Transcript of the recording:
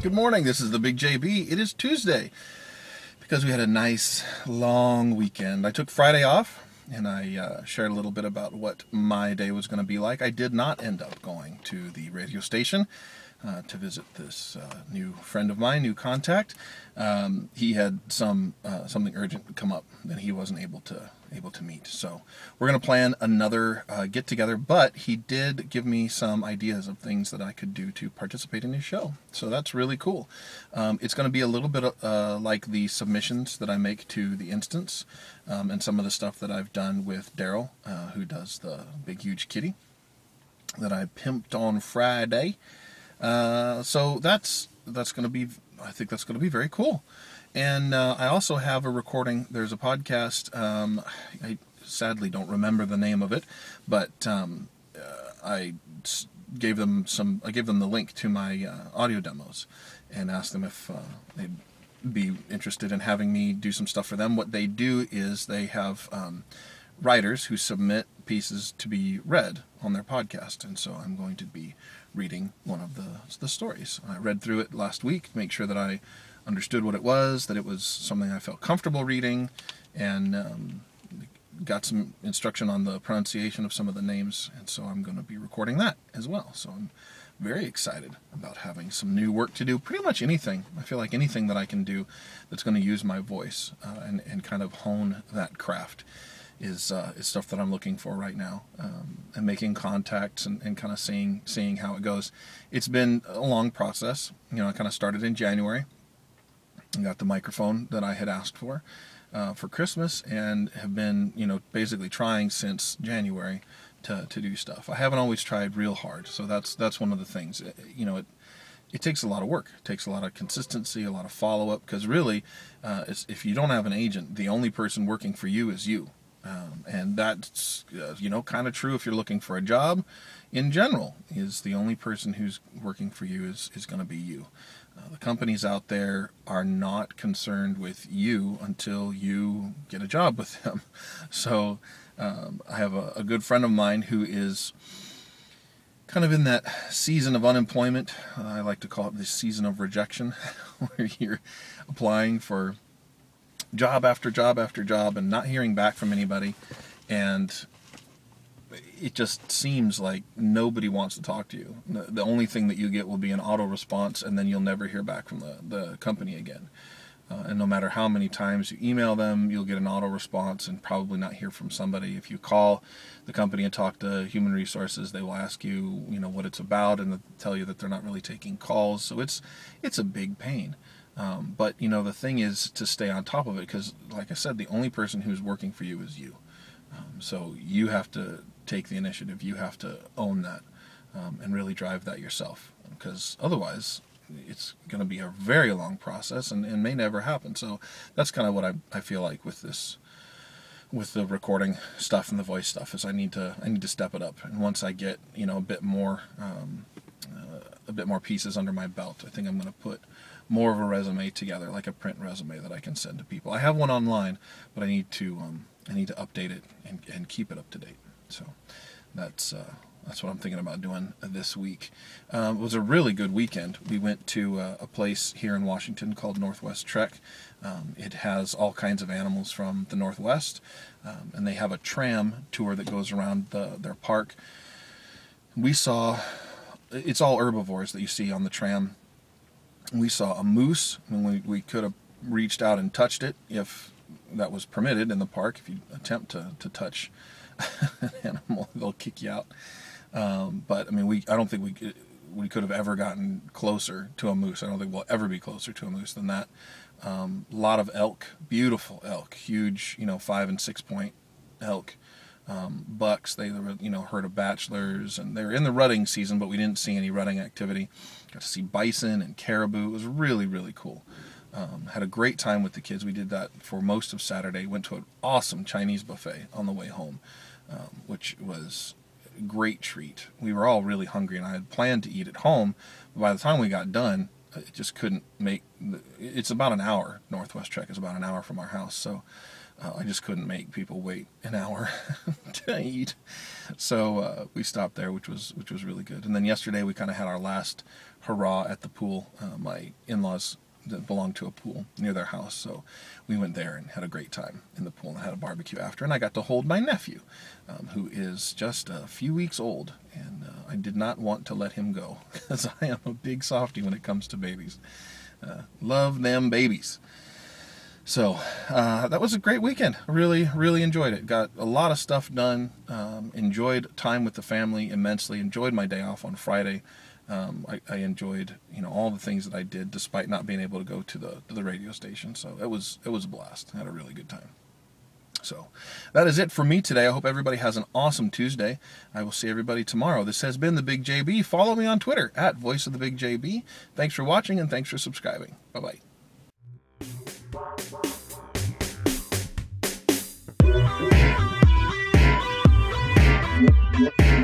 Good morning, this is TheBigJB. It is Tuesday because we had a nice long weekend. I took Friday off and I shared a little bit about what my day was going to be like. I did not end up going to the radio station to visit this new friend of mine, new contact. He had something urgent come up that he wasn't able to meet. So we're going to plan another get together, but he did give me some ideas of things that I could do to participate in his show. So that's really cool. It's going to be a little bit like the submissions that I make to the Instance, and some of the stuff that I've done with Daryl, who does the Big Huge Kitty that I pimped on Friday. So that's going to be, I think that's going to be very cool. And I also have a recording. There's a podcast. I sadly don't remember the name of it, but I gave them the link to my audio demos and asked them if they'd be interested in having me do some stuff for them. What they do is they have writers who submit pieces to be read on their podcast, and so I'm going to be reading one of the stories. I read through it last week to make sure that I understood what it was, that it was something I felt comfortable reading, and got some instruction on the pronunciation of some of the names, and so I'm going to be recording that as well. So I'm very excited about having some new work to do. Pretty much anything. I feel like anything that I can do that's going to use my voice and kind of hone that craft is stuff that I'm looking for right now, and making contacts and kind of seeing how it goes. It's been a long process. I kind of started in January. I got the microphone that I had asked for Christmas, and have been, basically trying since January to do stuff. I haven't always tried real hard, so that's one of the things. It takes a lot of work. It takes a lot of consistency, a lot of follow-up, because really, if you don't have an agent, the only person working for you is you. And that's, kind of true if you're looking for a job in general. Is the only person who's working for you is going to be you. The companies out there are not concerned with you until you get a job with them. So I have a good friend of mine who is kind of in that season of unemployment. I like to call it the season of rejection, where you're applying for job after job after job and not hearing back from anybody, and it just seems like nobody wants to talk to you. The only thing that you get will be an auto response, and then you'll never hear back from the company again. And no matter how many times you email them, you'll get an auto response and probably not hear from somebody. If you call the company and talk to human resources, they will ask you, what it's about, and they'll tell you that they're not really taking calls. So it's a big pain. But the thing is to stay on top of it, because like I said, the only person who's working for you is you. So you have to take the initiative. You have to own that, and really drive that yourself, because otherwise it's going to be a very long process and may never happen. So that's kind of what I feel like with this, with the recording stuff and the voice stuff, is I need to step it up. And once I get a bit more pieces under my belt, I think I'm going to put more of a resume together, like a print resume that I can send to people. I have one online, but I need to update it and keep it up to date. So that's what I'm thinking about doing this week. It was a really good weekend. We went to a place here in Washington called Northwest Trek. It has all kinds of animals from the Northwest, and they have a tram tour that goes around their park. We saw, it's all herbivores that you see on the tram. We saw a moose, and we could have reached out and touched it if that was permitted in the park. If you attempt to touch an animal, they'll kick you out. But I mean, I don't think we could have ever gotten closer to a moose. I don't think we'll ever be closer to a moose than that. A lot of elk, beautiful elk, huge, 5 and 6 point elk. Bucks, they were, herd of bachelors, and they were in the rutting season, but we didn't see any rutting activity. Got to see bison and caribou. It was really, really cool. Had a great time with the kids. We did that for most of Saturday. Went to an awesome Chinese buffet on the way home, which was a great treat. We were all really hungry, and I had planned to eat at home, but by the time we got done, it just couldn't make. It's about an hour. Northwest Trek is about an hour from our house, so I just couldn't make people wait an hour to eat. So we stopped there, which was really good. And then yesterday we kind of had our last hurrah at the pool. My in-laws that belonged to a pool near their house, so we went there and had a great time in the pool and had a barbecue after. And I got to hold my nephew, who is just a few weeks old, and I did not want to let him go because I am a big softie when it comes to babies. Love them babies. So that was a great weekend. Really enjoyed it. Got a lot of stuff done. Enjoyed time with the family immensely. Enjoyed my day off on Friday. I enjoyed, all the things that I did despite not being able to go to the radio station. So it was a blast. I had a really good time. So that is it for me today. I hope everybody has an awesome Tuesday. I will see everybody tomorrow. This has been The Big JB. Follow me on Twitter at @VoiceOfTheBigJB. Thanks for watching and thanks for subscribing. Bye-bye. Yeah.